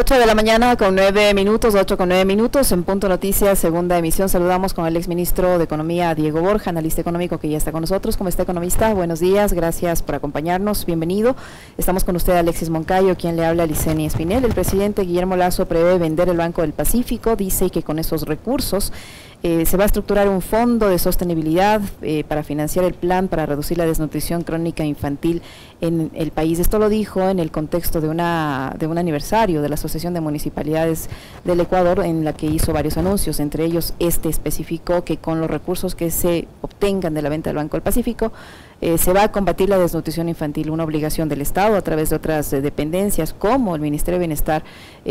8 de la mañana con 9 minutos, 8 con 9 minutos, en Punto Noticias, segunda emisión. Saludamos con el exministro de Economía, Diego Borja, analista económico que ya está con nosotros. ¿Cómo está, economista? Buenos días, gracias por acompañarnos, bienvenido. Estamos con usted, Alexis Moncayo, quien le habla, Licenia Espinel. El presidente Guillermo Lasso prevé vender el Banco del Pacífico, dice que con esos recursos se va a estructurar un fondo de sostenibilidad para financiar el plan para reducir la desnutrición crónica infantil en el país. Esto lo dijo en el contexto de un aniversario de la Asociación de Municipalidades del Ecuador, en la que hizo varios anuncios. Entre ellos, especificó que con los recursos que se obtengan de la venta del Banco del Pacífico se va a combatir la desnutrición infantil, una obligación del Estado a través de otras dependencias como el Ministerio de Bienestar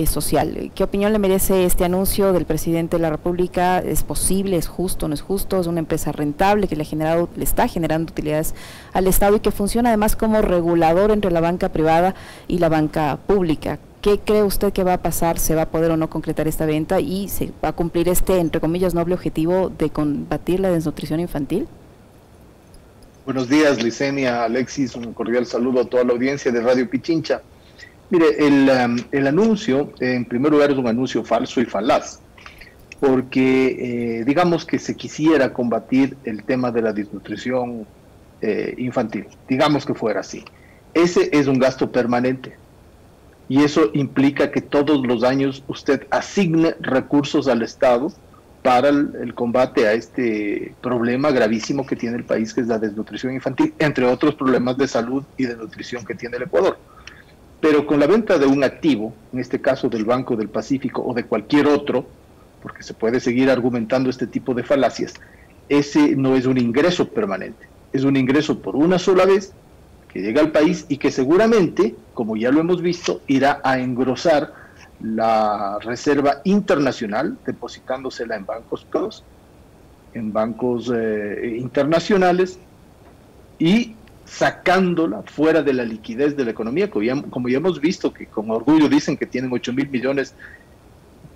Social. ¿Qué opinión le merece este anuncio del presidente de la República? ¿Es posible, es justo, no es justo? ¿Es una empresa rentable que le está generando utilidades al Estado y que funciona además como regulador entre la banca privada y la banca pública? ¿Qué cree usted que va a pasar? ¿Se va a poder o no concretar esta venta y se va a cumplir este, entre comillas, noble objetivo de combatir la desnutrición infantil? Buenos días, Licenia, Alexis, un cordial saludo a toda la audiencia de Radio Pichincha. Mire, el anuncio, en primer lugar, es un anuncio falso y falaz, porque digamos que se quisiera combatir el tema de la desnutrición infantil, digamos que fuera así. Ese es un gasto permanente y eso implica que todos los años usted asigne recursos al Estado para el combate a este problema gravísimo que tiene el país, que es la desnutrición infantil, entre otros problemas de salud y de nutrición que tiene el Ecuador. Pero con la venta de un activo, en este caso del Banco del Pacífico o de cualquier otro, porque se puede seguir argumentando este tipo de falacias, ese no es un ingreso permanente, es un ingreso por una sola vez que llega al país y que seguramente, como ya lo hemos visto, irá a engrosar la reserva internacional, depositándosela en bancos privados, en bancos internacionales y sacándola fuera de la liquidez de la economía, como ya hemos visto, que con orgullo dicen que tienen 8.000 millones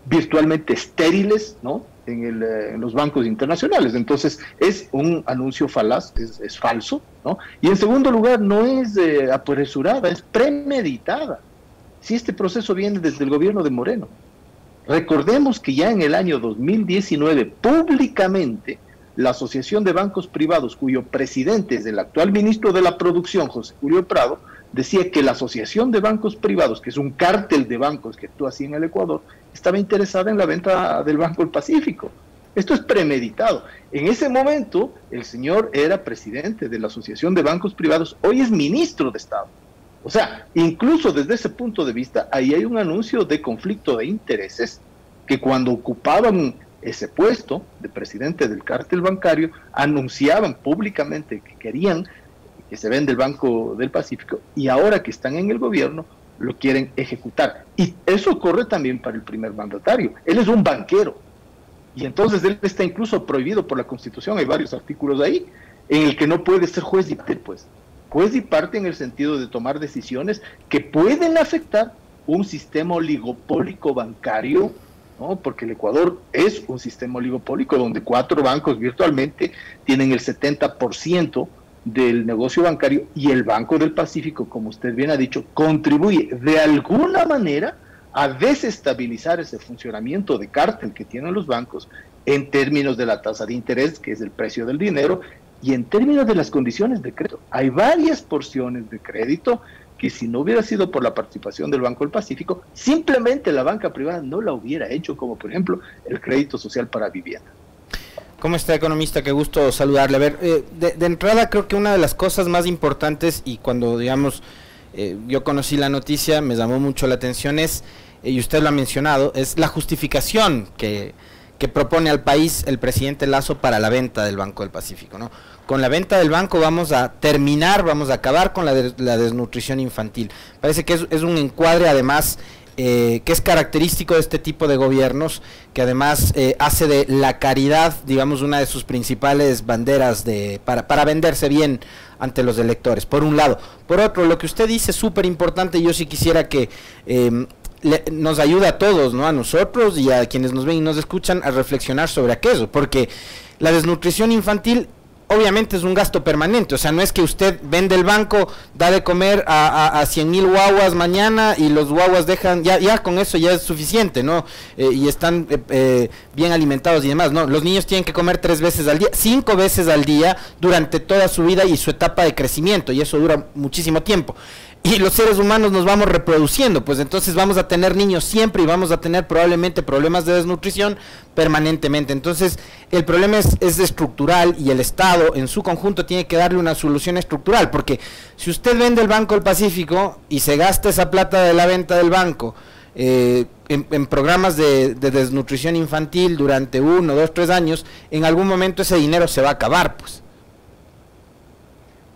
virtualmente estériles, ¿no?, en los bancos internacionales. Entonces es un anuncio falaz, es falso, ¿no? Y en segundo lugar, no es apresurada, es premeditada. Si este proceso viene desde el gobierno de Moreno. Recordemos que ya en el año 2019, públicamente, la Asociación de Bancos Privados, cuyo presidente es el actual ministro de la Producción, José Julio Prado, decía que la Asociación de Bancos Privados, que es un cártel de bancos que actúa así en el Ecuador, estaba interesada en la venta del Banco del Pacífico. Esto es premeditado. En ese momento, el señor era presidente de la Asociación de Bancos Privados, hoy es ministro de Estado. O sea, incluso desde ese punto de vista, ahí hay un anuncio de conflicto de intereses, que cuando ocupaban ese puesto de presidente del cártel bancario, anunciaban públicamente que querían que se venda el Banco del Pacífico, y ahora que están en el gobierno, lo quieren ejecutar. Y eso ocurre también para el primer mandatario. Él es un banquero, y entonces él está incluso prohibido por la Constitución, hay varios artículos ahí, en el que no puede ser juez y parte, pues. Juez y parte en el sentido de tomar decisiones que pueden afectar un sistema oligopólico bancario, ¿no? Porque el Ecuador es un sistema oligopólico donde 4 bancos virtualmente tienen el 70% del negocio bancario, y el Banco del Pacífico, como usted bien ha dicho, contribuye de alguna manera a desestabilizar ese funcionamiento de cártel que tienen los bancos en términos de la tasa de interés, que es el precio del dinero, y en términos de las condiciones de crédito. Hay varias porciones de crédito que, si no hubiera sido por la participación del Banco del Pacífico, simplemente la banca privada no la hubiera hecho, como por ejemplo el crédito social para vivienda. ¿Cómo está, economista? Qué gusto saludarle. A ver, de entrada creo que una de las cosas más importantes, y cuando digamos yo conocí la noticia me llamó mucho la atención, es, y usted lo ha mencionado, es la justificación que propone al país el presidente Lasso para la venta del Banco del Pacífico, ¿no? Con la venta del banco vamos a acabar con la desnutrición infantil. Parece que es un encuadre, además, que es característico de este tipo de gobiernos, que además hace de la caridad, digamos, una de sus principales banderas para venderse bien ante los electores, por un lado. Por otro, lo que usted dice es súper importante, y yo sí quisiera que nos ayude a todos, ¿no?, a nosotros y a quienes nos ven y nos escuchan, a reflexionar sobre aquello, porque la desnutrición infantil obviamente es un gasto permanente, o sea, no es que usted vende el banco, da de comer a 100.000 guaguas mañana y los guaguas dejan, ya con eso ya es suficiente, ¿no? Y están bien alimentados y demás, ¿no? Los niños tienen que comer 3 veces al día, 5 veces al día durante toda su vida y su etapa de crecimiento, y eso dura muchísimo tiempo. Y los seres humanos nos vamos reproduciendo, pues entonces vamos a tener niños siempre y vamos a tener probablemente problemas de desnutrición permanentemente. Entonces el problema es estructural, y el Estado en su conjunto tiene que darle una solución estructural, porque si usted vende el Banco del Pacífico y se gasta esa plata de la venta del banco en programas de desnutrición infantil durante 1, 2, 3 años, en algún momento ese dinero se va a acabar, pues.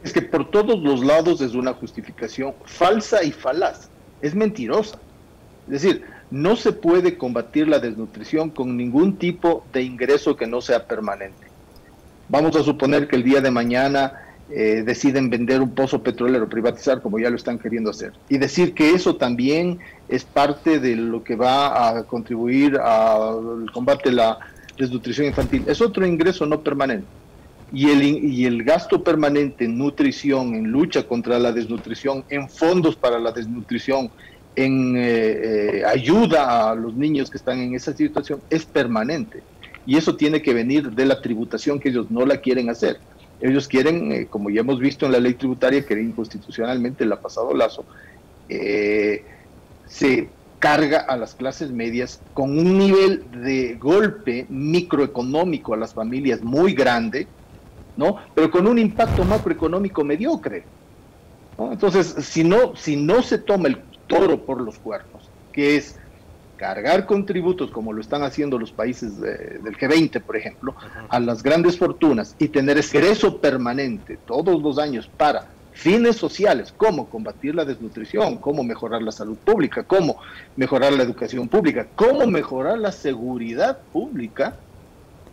Es que por todos los lados es una justificación falsa y falaz, es mentirosa. Es decir, no se puede combatir la desnutrición con ningún tipo de ingreso que no sea permanente. Vamos a suponer que el día de mañana deciden vender un pozo petrolero, privatizar, como ya lo están queriendo hacer, y decir que eso también es parte de lo que va a contribuir al combate de la desnutrición infantil. Es otro ingreso no permanente. Y el gasto permanente en nutrición, en lucha contra la desnutrición, en fondos para la desnutrición, en ayuda a los niños que están en esa situación, es permanente. Y eso tiene que venir de la tributación, que ellos no la quieren hacer. Ellos quieren, como ya hemos visto en la ley tributaria, que inconstitucionalmente la ha pasado Lazo, se carga a las clases medias con un nivel de golpe microeconómico a las familias muy grande, ¿no? Pero con un impacto macroeconómico mediocre, ¿no? Entonces, si no se toma el toro por los cuernos, que es cargar con tributos, como lo están haciendo los países del G20, por ejemplo, a las grandes fortunas, y tener egreso permanente todos los años para fines sociales, como combatir la desnutrición, cómo mejorar la salud pública, cómo mejorar la educación pública, cómo mejorar la seguridad pública,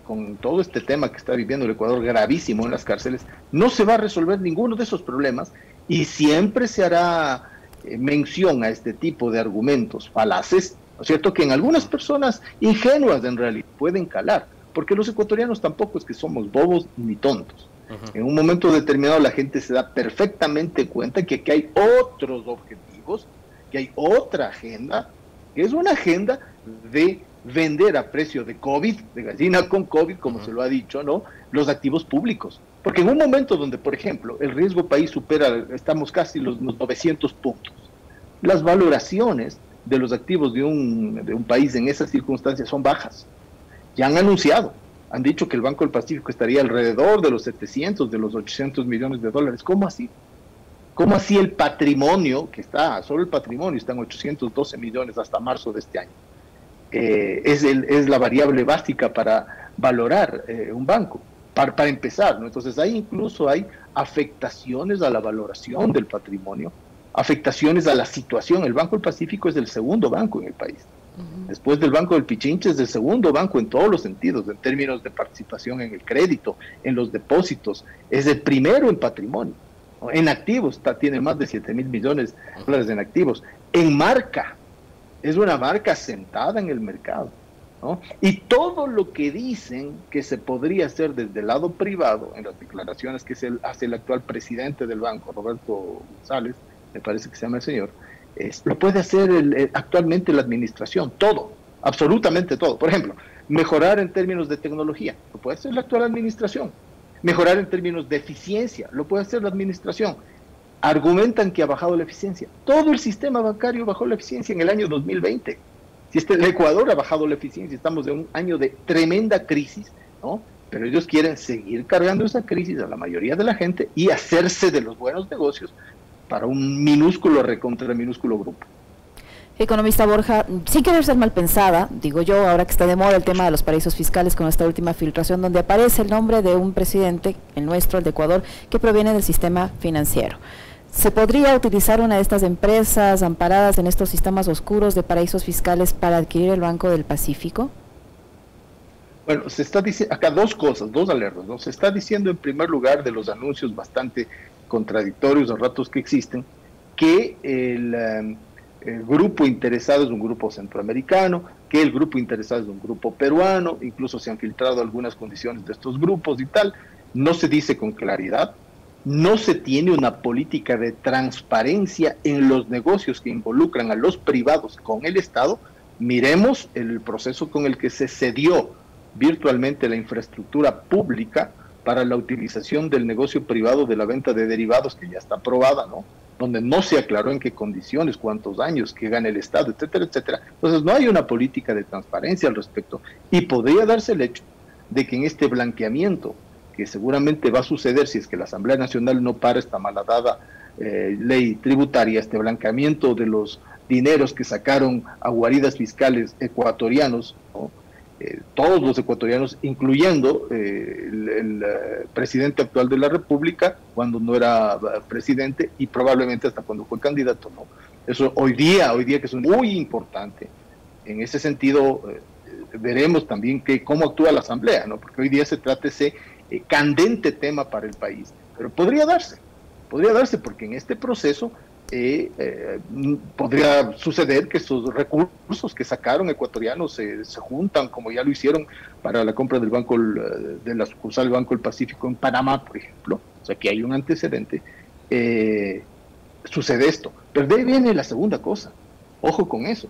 con todo este tema que está viviendo el Ecuador gravísimo en las cárceles, no se va a resolver ninguno de esos problemas, y siempre se hará mención a este tipo de argumentos falaces, ¿no es cierto?, que en algunas personas ingenuas en realidad pueden calar, porque los ecuatorianos tampoco es que somos bobos ni tontos. En un momento determinado la gente se da perfectamente cuenta que aquí hay otros objetivos, que hay otra agenda, que es una agenda de vender a precio de COVID, de gallina con COVID, como se lo ha dicho, ¿no?, los activos públicos. Porque en un momento donde, por ejemplo, el riesgo país supera, estamos casi los 900 puntos, las valoraciones de los activos de un país en esas circunstancias son bajas. Ya han anunciado, han dicho que el Banco del Pacífico estaría alrededor de los 700, de los 800 millones de dólares. ¿Cómo así? ¿Cómo así el patrimonio, que está, solo el patrimonio está en 812 millones hasta marzo de este año? Es la variable básica para valorar un banco, para empezar, ¿no? Entonces ahí incluso hay afectaciones a la valoración del patrimonio, afectaciones a la situación. El Banco del Pacífico es el segundo banco en el país. Después del Banco del Pichinche es el segundo banco en todos los sentidos, en términos de participación en el crédito, en los depósitos. Es el primero en patrimonio, ¿no? En activos tiene más de 7.000 millones de dólares en activos. En marca, es una marca sentada en el mercado, ¿no? Y todo lo que dicen que se podría hacer desde el lado privado, en las declaraciones que hace el actual presidente del banco, Roberto González, me parece que se llama el señor, lo puede hacer actualmente la administración, todo, absolutamente todo. Por ejemplo, mejorar en términos de tecnología, lo puede hacer la actual administración. Mejorar en términos de eficiencia, lo puede hacer la administración. Argumentan que ha bajado la eficiencia. Todo el sistema bancario bajó la eficiencia en el año 2020. Si el Ecuador ha bajado la eficiencia, estamos en un año de tremenda crisis, ¿no? Pero ellos quieren seguir cargando esa crisis a la mayoría de la gente y hacerse de los buenos negocios para un minúsculo, recontra minúsculo grupo. Economista Borja, sin querer ser mal pensada, digo yo, ahora que está de moda el tema de los paraísos fiscales con esta última filtración donde aparece el nombre de un presidente, el nuestro, el de Ecuador, que proviene del sistema financiero. ¿Se podría utilizar una de estas empresas amparadas en estos sistemas oscuros de paraísos fiscales para adquirir el Banco del Pacífico? Bueno, se está diciendo acá dos cosas, dos alertas, ¿no? Se está diciendo en primer lugar, de los anuncios bastante contradictorios a ratos que existen, que el grupo interesado es un grupo centroamericano, que el grupo interesado es un grupo peruano, incluso se han filtrado algunas condiciones de estos grupos y tal. no se dice con claridad, no se tiene una política de transparencia en los negocios que involucran a los privados con el Estado. Miremos el proceso con el que se cedió virtualmente la infraestructura pública para la utilización del negocio privado de la venta de derivados, que ya está aprobada, ¿no? Donde no se aclaró en qué condiciones, cuántos años, qué gana el Estado, etcétera, etcétera. Entonces no hay una política de transparencia al respecto. Y podría darse el hecho de que en este blanqueamiento, que seguramente va a suceder si es que la Asamblea Nacional no para esta malhadada ley tributaria, este blanqueamiento de los dineros que sacaron a guaridas fiscales ecuatorianos, ¿no? Todos los ecuatorianos, incluyendo el presidente actual de la República, cuando no era presidente, y probablemente hasta cuando fue candidato, ¿no? Eso hoy día que es muy importante. En ese sentido, veremos también cómo actúa la Asamblea, ¿no? Porque hoy día se trata ese candente tema para el país, pero podría darse porque en este proceso podría suceder que esos recursos que sacaron ecuatorianos se juntan, como ya lo hicieron para la compra del banco, de la sucursal del Banco del Pacífico en Panamá, por ejemplo. O sea, que hay un antecedente. Sucede esto. Pero de ahí viene la segunda cosa. Ojo con eso.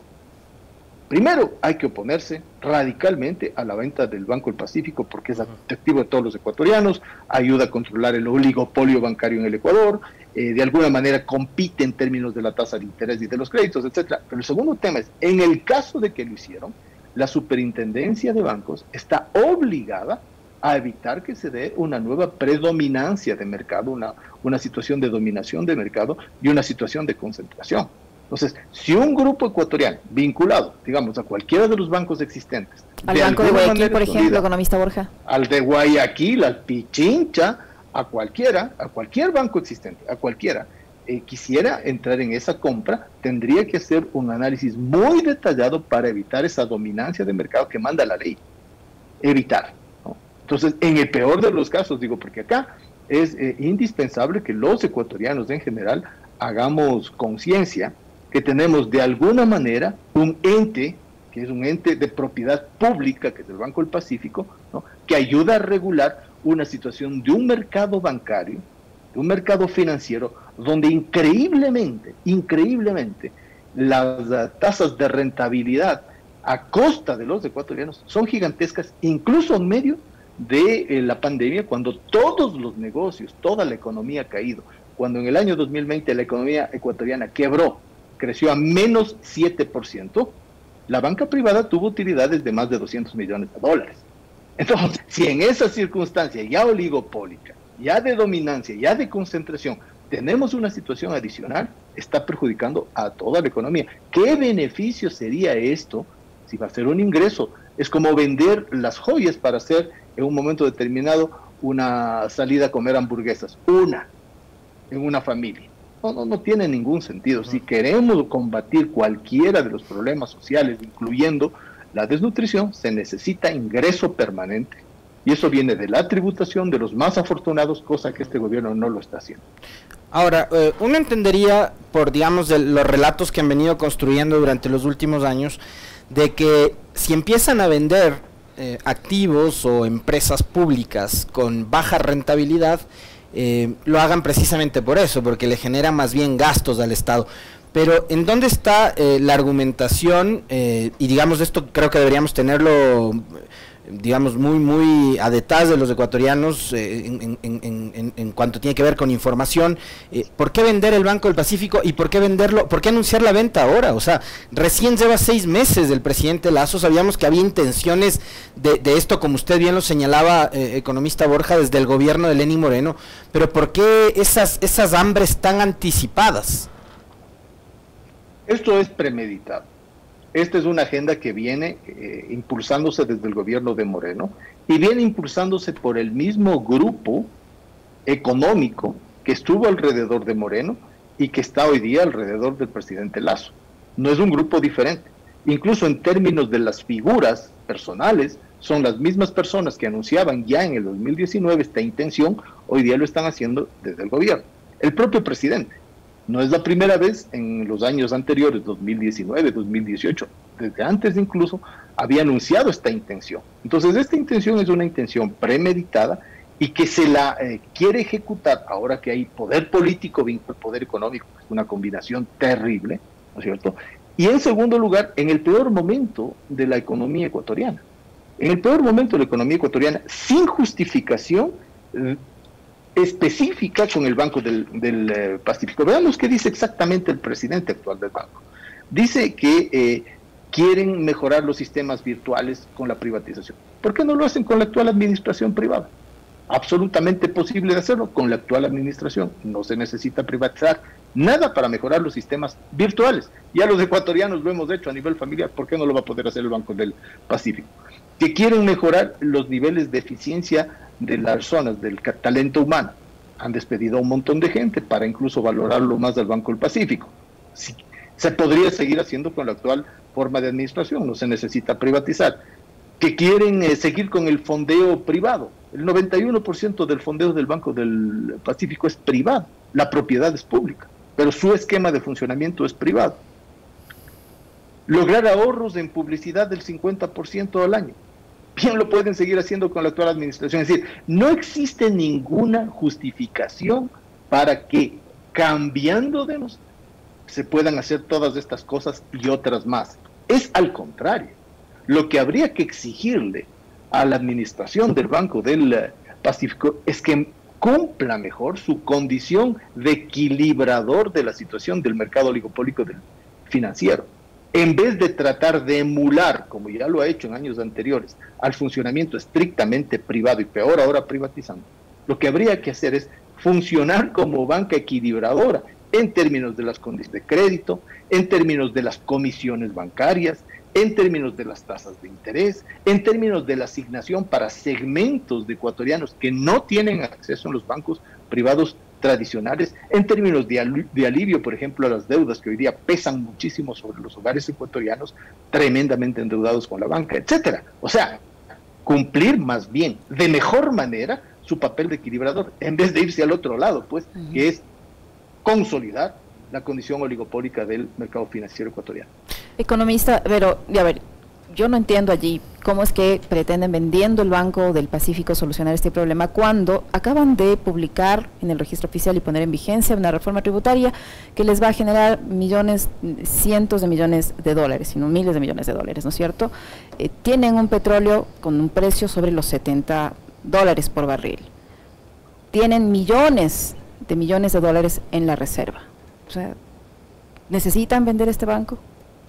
Primero, hay que oponerse radicalmente a la venta del Banco del Pacífico, porque es atractivo de todos los ecuatorianos, ayuda a controlar el oligopolio bancario en el Ecuador, de alguna manera compite en términos de la tasa de interés y de los créditos, etcétera. Pero el segundo tema es, en el caso de que lo hicieron, la Superintendencia de Bancos está obligada a evitar que se dé una nueva predominancia de mercado, una situación de dominación de mercado y una situación de concentración. Entonces, si un grupo ecuatoriano vinculado, digamos, a cualquiera de los bancos existentes, al Banco de Guayaquil, por ejemplo, economista Borja, al de Guayaquil, al Pichincha, a cualquier banco existente, a cualquiera, quisiera entrar en esa compra, tendría que hacer un análisis muy detallado para evitar esa dominancia de mercado que manda la ley. Evitar, ¿no? Entonces, en el peor de los casos, digo, porque acá es indispensable que los ecuatorianos en general hagamos conciencia que tenemos de alguna manera un ente, que es un ente de propiedad pública, que es el Banco del Pacífico, ¿no? Que ayuda a regular una situación de un mercado bancario, de un mercado financiero, donde increíblemente, las tasas de rentabilidad a costa de los ecuatorianos son gigantescas, incluso en medio de la pandemia, cuando todos los negocios, toda la economía ha caído, cuando en el año 2020 la economía ecuatoriana quebró, creció a menos 7%, la banca privada tuvo utilidades de más de $200 millones. Entonces, si en esa circunstancia ya oligopólica, ya de dominancia, ya de concentración, tenemos una situación adicional, está perjudicando a toda la economía. ¿Qué beneficio sería esto si va a ser un ingreso? Es como vender las joyas para hacer en un momento determinado una salida a comer hamburguesas, en una familia. No tiene ningún sentido. Si queremos combatir cualquiera de los problemas sociales, incluyendo la desnutrición, se necesita ingreso permanente. Y eso viene de la tributación de los más afortunados, cosa que este gobierno no lo está haciendo. Ahora, uno entendería, por digamos, de los relatos que han venido construyendo durante los últimos años, de que si empiezan a vender activos o empresas públicas con baja rentabilidad, lo hagan precisamente por eso, porque le genera más bien gastos al Estado. Pero ¿en dónde está la argumentación? Y digamos, esto creo que deberíamos tenerlo, digamos, muy a detalle de los ecuatorianos en cuanto tiene que ver con información. ¿Por qué vender el Banco del Pacífico y por qué venderlo? ¿Por qué anunciar la venta ahora? O sea, recién lleva 6 meses del presidente Lasso, sabíamos que había intenciones de esto, como usted bien lo señalaba, economista Borja, desde el gobierno de Lenín Moreno, pero ¿por qué esas hambres tan anticipadas? Esto es premeditado. Esta es una agenda que viene impulsándose desde el gobierno de Moreno y viene impulsándose por el mismo grupo económico que estuvo alrededor de Moreno y que está hoy día alrededor del presidente Lasso. No es un grupo diferente. Incluso en términos de las figuras personales, son las mismas personas que anunciaban ya en el 2019 esta intención, hoy día lo están haciendo desde el gobierno. El propio presidente. No es la primera vez, en los años anteriores, 2019, 2018, desde antes incluso, había anunciado esta intención. Entonces, esta intención es una intención premeditada y que se la quiere ejecutar ahora que hay poder político vinculado al poder económico, que es una combinación terrible, ¿no es cierto? Y en segundo lugar, en el peor momento de la economía ecuatoriana. En el peor momento de la economía ecuatoriana, sin justificación específica con el Banco del Pacífico. Veamos qué dice exactamente el presidente actual del banco. Dice que quieren mejorar los sistemas virtuales con la privatización. ¿Por qué no lo hacen con la actual administración privada? Absolutamente posible de hacerlo con la actual administración. No se necesita privatizar nada para mejorar los sistemas virtuales. Ya los ecuatorianos lo hemos hecho a nivel familiar. ¿Por qué no lo va a poder hacer el Banco del Pacífico? Que quieren mejorar los niveles de eficiencia de las zonas, del talento humano. Han despedido a un montón de gente para incluso valorarlo más del Banco del Pacífico. Sí, se podría seguir haciendo con la actual forma de administración, no se necesita privatizar. Que quieren seguir con el fondeo privado. El 91% del fondeo del Banco del Pacífico es privado, la propiedad es pública, pero su esquema de funcionamiento es privado. Lograr ahorros en publicidad del 50% al año. Bien lo pueden seguir haciendo con la actual administración. Es decir, no existe ninguna justificación para que cambiando de nos se puedan hacer todas estas cosas y otras más. Es al contrario. Lo que habría que exigirle a la administración del Banco del Pacífico es que cumpla mejor su condición de equilibrador de la situación del mercado oligopólico financiero. En vez de tratar de emular, como ya lo ha hecho en años anteriores, al funcionamiento estrictamente privado y peor ahora privatizando, lo que habría que hacer es funcionar como banca equilibradora en términos de las condiciones de crédito, en términos de las comisiones bancarias, en términos de las tasas de interés, en términos de la asignación para segmentos de ecuatorianos que no tienen acceso en los bancos privados tradicionales, en términos de alivio, por ejemplo, a las deudas que hoy día pesan muchísimo sobre los hogares ecuatorianos, tremendamente endeudados con la banca, etcétera. O sea, cumplir más bien, de mejor manera, su papel de equilibrador, en vez de irse al otro lado, pues, que es consolidar la condición oligopólica del mercado financiero ecuatoriano. Economista, pero, a ver, yo no entiendo allí cómo es que pretenden, vendiendo el Banco del Pacífico, solucionar este problema cuando acaban de publicar en el registro oficial y poner en vigencia una reforma tributaria que les va a generar millones, cientos de millones de dólares, sino miles de millones de dólares, ¿no es cierto? Tienen un petróleo con un precio sobre los $70 por barril. Tienen millones de dólares en la reserva. O sea, ¿necesitan vender este banco?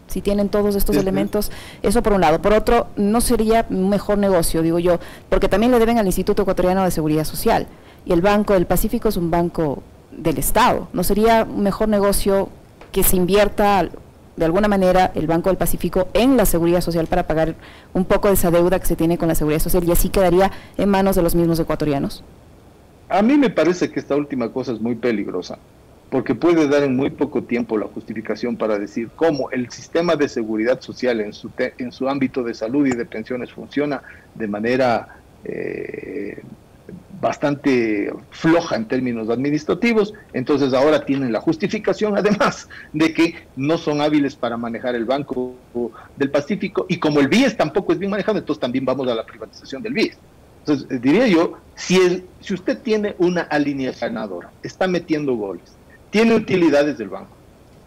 Si tienen todos estos elementos, eso por un lado. Por otro, no sería un mejor negocio, digo yo, porque también le deben al Instituto Ecuatoriano de Seguridad Social, y el Banco del Pacífico es un banco del Estado. ¿No sería un mejor negocio que se invierta de alguna manera el Banco del Pacífico en la Seguridad Social para pagar un poco de esa deuda que se tiene con la Seguridad Social y así quedaría en manos de los mismos ecuatorianos? A mí me parece que esta última cosa es muy peligrosa, porque puede dar en muy poco tiempo la justificación para decir cómo el sistema de seguridad social en su ámbito de salud y de pensiones funciona de manera bastante floja en términos administrativos. Entonces ahora tienen la justificación además de que no son hábiles para manejar el Banco del Pacífico, y como el BIES tampoco es bien manejado, entonces también vamos a la privatización del BIES. Entonces diría yo, si usted tiene una alineación ganadora, está metiendo goles, tiene utilidades del banco,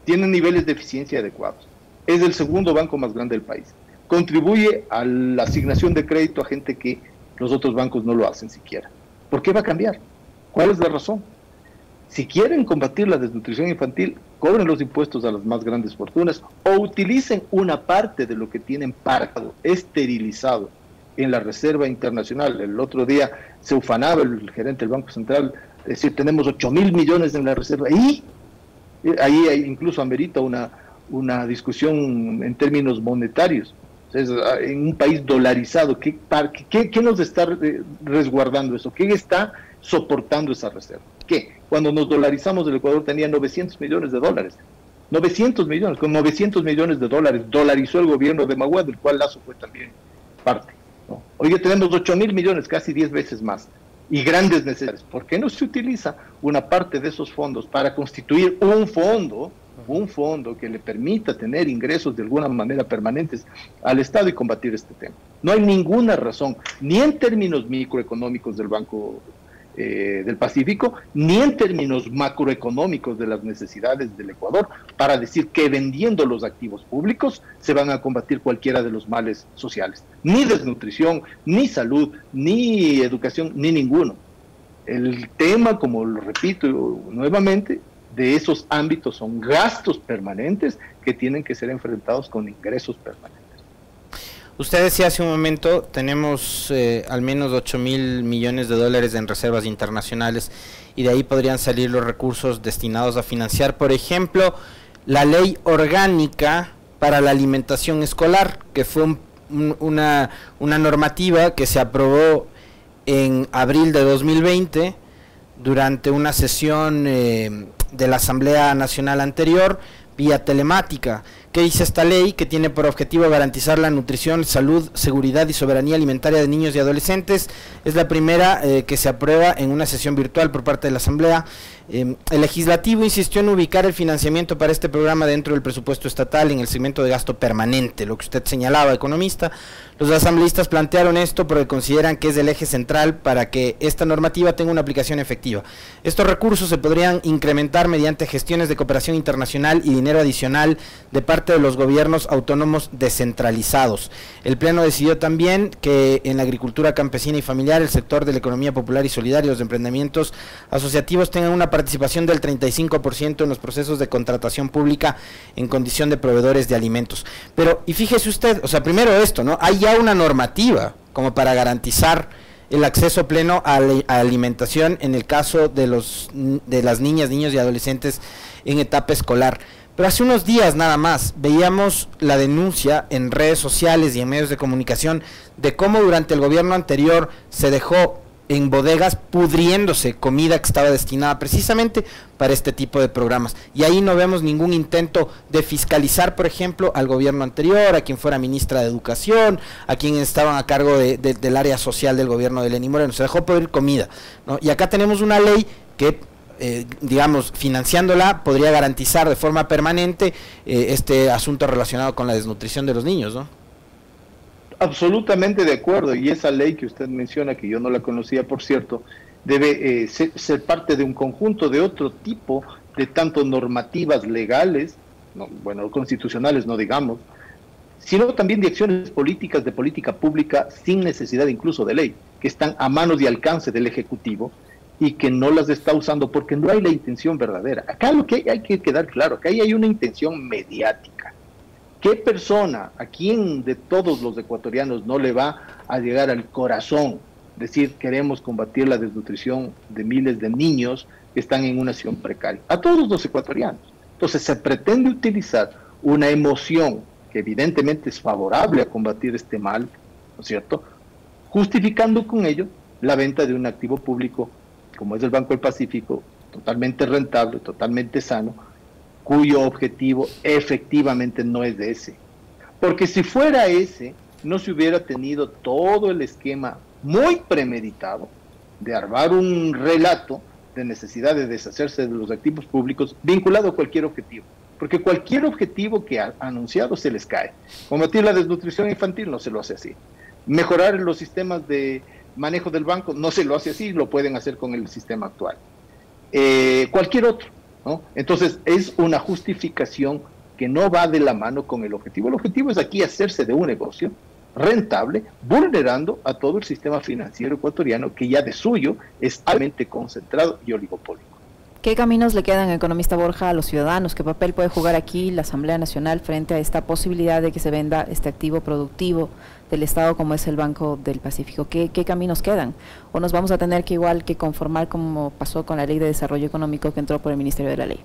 tiene niveles de eficiencia adecuados, es el segundo banco más grande del país, contribuye a la asignación de crédito a gente que los otros bancos no lo hacen siquiera. ¿Por qué va a cambiar? ¿Cuál es la razón? Si quieren combatir la desnutrición infantil, cobren los impuestos a las más grandes fortunas o utilicen una parte de lo que tienen parado, esterilizado en la Reserva Internacional. El otro día se ufanaba el gerente del Banco Central, es decir, tenemos 8.000 millones en la reserva, y ahí incluso amerita una discusión en términos monetarios. Entonces, en un país dolarizado, ¿qué nos está resguardando eso? ¿Qué está soportando esa reserva? ¿Qué? Cuando nos dolarizamos, el Ecuador tenía 900 millones de dólares. 900 millones, con 900 millones de dólares dolarizó el gobierno de Magua, del cual Lazo fue también parte, ¿no? Hoy ya tenemos 8.000 millones, casi 10 veces más, y grandes necesidades. ¿Por qué no se utiliza una parte de esos fondos para constituir un fondo que le permita tener ingresos de alguna manera permanentes al Estado y combatir este tema? No hay ninguna razón, ni en términos microeconómicos del Banco del Pacífico, ni en términos macroeconómicos de las necesidades del Ecuador, para decir que vendiendo los activos públicos se van a combatir cualquiera de los males sociales. Ni desnutrición, ni salud, ni educación, ni ninguno. El tema, como lo repito nuevamente, de esos ámbitos son gastos permanentes que tienen que ser enfrentados con ingresos permanentes. Usted decía hace un momento, tenemos al menos 8.000 millones de dólares en reservas internacionales y de ahí podrían salir los recursos destinados a financiar, por ejemplo, la ley orgánica para la alimentación escolar, que fue una normativa que se aprobó en abril de 2020 durante una sesión de la Asamblea Nacional anterior, vía telemática. ¿Qué dice esta ley? Que tiene por objetivo garantizar la nutrición, salud, seguridad y soberanía alimentaria de niños y adolescentes. Es la primera que se aprueba en una sesión virtual por parte de la Asamblea. El legislativo insistió en ubicar el financiamiento para este programa dentro del presupuesto estatal en el segmento de gasto permanente, lo que usted señalaba, economista. Los asambleístas plantearon esto porque consideran que es el eje central para que esta normativa tenga una aplicación efectiva. Estos recursos se podrían incrementar mediante gestiones de cooperación internacional y dinero adicional de parte de los gobiernos autónomos descentralizados. El Pleno decidió también que en la agricultura campesina y familiar, el sector de la economía popular y solidaria, los emprendimientos asociativos tengan una participación del 35% en los procesos de contratación pública en condición de proveedores de alimentos. Pero, y fíjese usted, o sea, primero esto, ¿no? Hay ya una normativa como para garantizar el acceso pleno a alimentación en el caso de las niñas, niños y adolescentes en etapa escolar. Pero hace unos días nada más veíamos la denuncia en redes sociales y en medios de comunicación de cómo durante el gobierno anterior se dejó en bodegas pudriéndose comida que estaba destinada precisamente para este tipo de programas. Y ahí no vemos ningún intento de fiscalizar, por ejemplo, al gobierno anterior, a quien fuera ministra de Educación, a quienes estaban a cargo del área social del gobierno de Lenín Moreno. Se dejó pudrir comida, ¿no? Y acá tenemos una ley que digamos, financiándola, podría garantizar de forma permanente este asunto relacionado con la desnutrición de los niños, ¿no? Absolutamente de acuerdo, y esa ley que usted menciona, que yo no la conocía, por cierto, debe ser parte de un conjunto de otro tipo de tanto normativas legales, no, bueno, constitucionales no digamos, sino también de acciones políticas, de política pública, sin necesidad incluso de ley, que están a manos y alcance del Ejecutivo, y que no las está usando porque no hay la intención verdadera. Acá lo que hay que quedar claro, que ahí hay una intención mediática. ¿Qué persona, a quién de todos los ecuatorianos no le va a llegar al corazón decir queremos combatir la desnutrición de miles de niños que están en una situación precaria? A todos los ecuatorianos. Entonces se pretende utilizar una emoción que evidentemente es favorable a combatir este mal, ¿no es cierto?, justificando con ello la venta de un activo público como es el Banco del Pacífico, totalmente rentable, totalmente sano, cuyo objetivo efectivamente no es de ese. Porque si fuera ese, no se hubiera tenido todo el esquema muy premeditado de armar un relato de necesidad de deshacerse de los activos públicos vinculado a cualquier objetivo. Porque cualquier objetivo que ha anunciado se les cae. Combatir la desnutrición infantil no se lo hace así. Mejorar los sistemas de manejo del banco no se lo hace así, lo pueden hacer con el sistema actual. Cualquier otro, ¿no? Entonces es una justificación que no va de la mano con el objetivo. El objetivo es aquí hacerse de un negocio rentable, vulnerando a todo el sistema financiero ecuatoriano, que ya de suyo es altamente concentrado y oligopólico. ¿Qué caminos le quedan, economista Borja, a los ciudadanos? ¿Qué papel puede jugar aquí la Asamblea Nacional frente a esta posibilidad de que se venda este activo productivo del Estado como es el Banco del Pacífico? ¿Qué caminos quedan? ¿O nos vamos a tener que igual que conformar como pasó con la Ley de Desarrollo Económico que entró por el Ministerio de la Ley?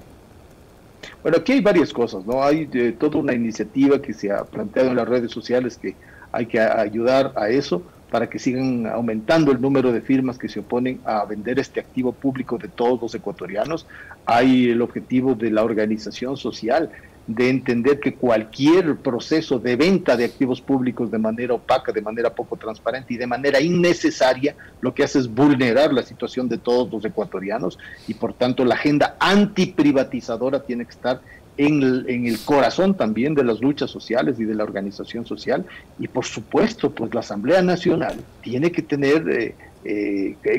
Bueno, aquí hay varias cosas, ¿no? Hay toda una iniciativa que se ha planteado en las redes sociales que hay que ayudar a eso, para que sigan aumentando el número de firmas que se oponen a vender este activo público de todos los ecuatorianos. Hay el objetivo de la organización social de entender que cualquier proceso de venta de activos públicos de manera opaca, de manera poco transparente y de manera innecesaria, lo que hace es vulnerar la situación de todos los ecuatorianos, y por tanto la agenda antiprivatizadora tiene que estar en el corazón también de las luchas sociales y de la organización social. Y por supuesto, pues la Asamblea Nacional tiene que tener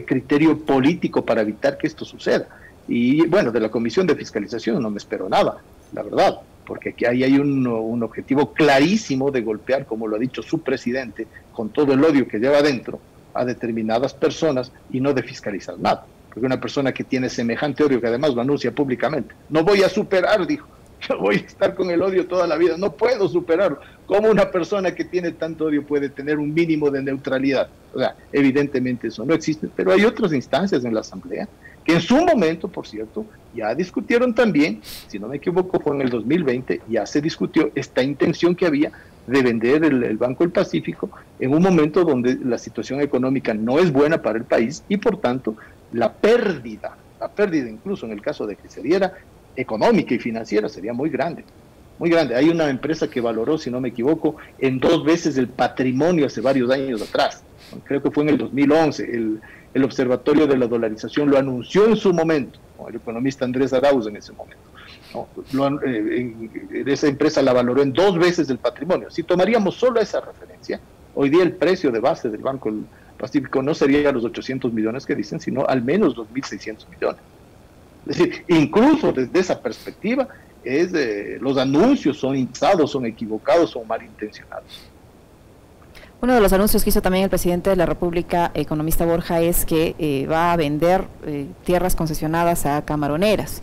criterio político para evitar que esto suceda. Y bueno, de la Comisión de Fiscalización no me espero nada, la verdad, porque aquí ahí hay un objetivo clarísimo de golpear, como lo ha dicho su presidente, con todo el odio que lleva adentro a determinadas personas y no de fiscalizar nada. Porque una persona que tiene semejante odio, que además lo anuncia públicamente, no voy a superar, dijo, yo voy a estar con el odio toda la vida, no puedo superarlo. ¿Cómo una persona que tiene tanto odio puede tener un mínimo de neutralidad? O sea, evidentemente eso no existe, pero hay otras instancias en la Asamblea que en su momento, por cierto, ya discutieron también, si no me equivoco fue en el 2020, ya se discutió esta intención que había de vender el Banco del Pacífico en un momento donde la situación económica no es buena para el país y por tanto la pérdida incluso en el caso de que se diera económica y financiera sería muy grande, muy grande. Hay una empresa que valoró, si no me equivoco, en 2 veces el patrimonio hace varios años atrás, creo que fue en el 2011, el Observatorio de la Dolarización lo anunció en su momento, el economista Andrés Arauz en ese momento. Esa empresa la valoró en 2 veces el patrimonio. Si tomaríamos solo esa referencia, hoy día el precio de base del Banco del Pacífico no sería los 800 millones que dicen, sino al menos 2.600 millones. Es decir, incluso desde esa perspectiva, los anuncios son insados, son equivocados, son malintencionados. Uno de los anuncios que hizo también el presidente de la República, economista Borja, es que va a vender tierras concesionadas a camaroneras.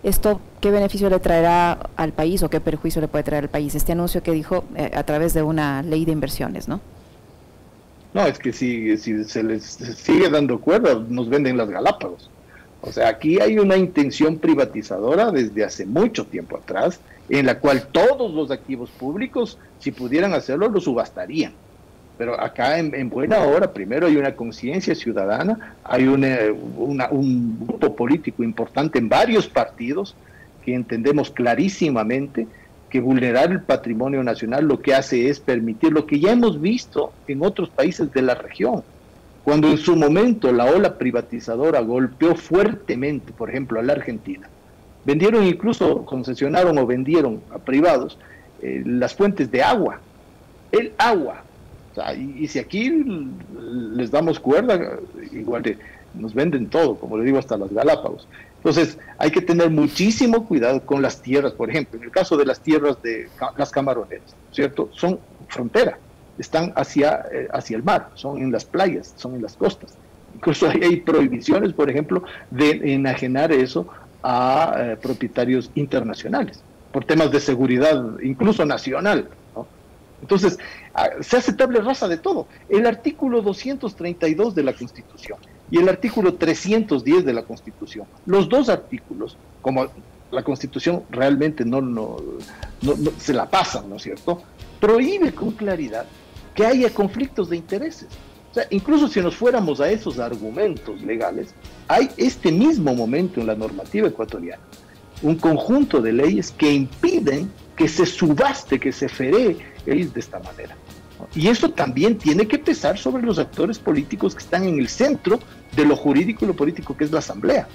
¿Esto qué beneficio le traerá al país o qué perjuicio le puede traer al país? Este anuncio que dijo a través de una ley de inversiones, ¿no? No, es que si se les sigue dando cuerda, nos venden las Galápagos. O sea, aquí hay una intención privatizadora desde hace mucho tiempo atrás, en la cual todos los activos públicos, si pudieran hacerlo, lo subastarían. Pero acá en buena hora, primero hay una conciencia ciudadana, hay un grupo político importante en varios partidos que entendemos clarísimamente que vulnerar el patrimonio nacional lo que hace es permitir lo que ya hemos visto en otros países de la región. Cuando en su momento la ola privatizadora golpeó fuertemente, por ejemplo, a la Argentina, vendieron incluso, concesionaron o vendieron a privados las fuentes de agua, el agua. O sea, y si aquí les damos cuerda, igual nos venden todo, como le digo, hasta las Galápagos. Entonces, hay que tener muchísimo cuidado con las tierras, por ejemplo, en el caso de las tierras de las camaroneras, ¿cierto? Son frontera, están hacia el mar, son en las playas, son en las costas. Incluso hay prohibiciones, por ejemplo, de enajenar eso a propietarios internacionales, por temas de seguridad, incluso nacional, ¿no? Entonces, se hace tabla rasa de todo. El artículo 232 de la Constitución y el artículo 310 de la Constitución, los dos artículos, como la Constitución realmente no se la pasan, ¿no es cierto?, prohíbe con claridad que haya conflictos de intereses. O sea, incluso si nos fuéramos a esos argumentos legales, hay este mismo momento en la normativa ecuatoriana un conjunto de leyes que impiden que se subaste, que se feree de esta manera. Y eso también tiene que pesar sobre los actores políticos que están en el centro de lo jurídico y lo político, que es la Asamblea.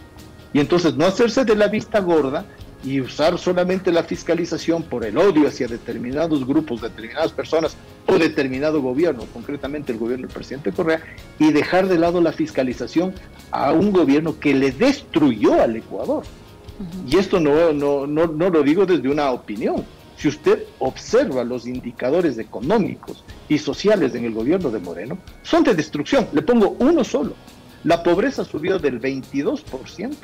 Y entonces no hacerse de la vista gorda y usar solamente la fiscalización por el odio hacia determinados grupos, determinadas personas o determinado gobierno, concretamente el gobierno del presidente Correa, y dejar de lado la fiscalización a un gobierno que le destruyó al Ecuador. Y esto no lo digo desde una opinión. Si usted observa los indicadores económicos y sociales en el gobierno de Moreno, son de destrucción. Le pongo uno solo. La pobreza subió del 22%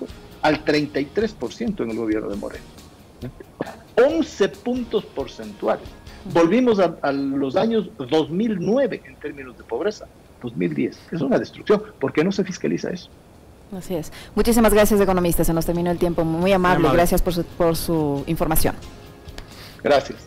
al 33% en el gobierno de Moreno. 11 puntos porcentuales. Volvimos a los años 2009 en términos de pobreza, 2010. Es una destrucción. ¿Por qué no se fiscaliza eso? Así es. Muchísimas gracias, economista. Se nos terminó el tiempo. Muy amable. Gracias por su información. Gracias.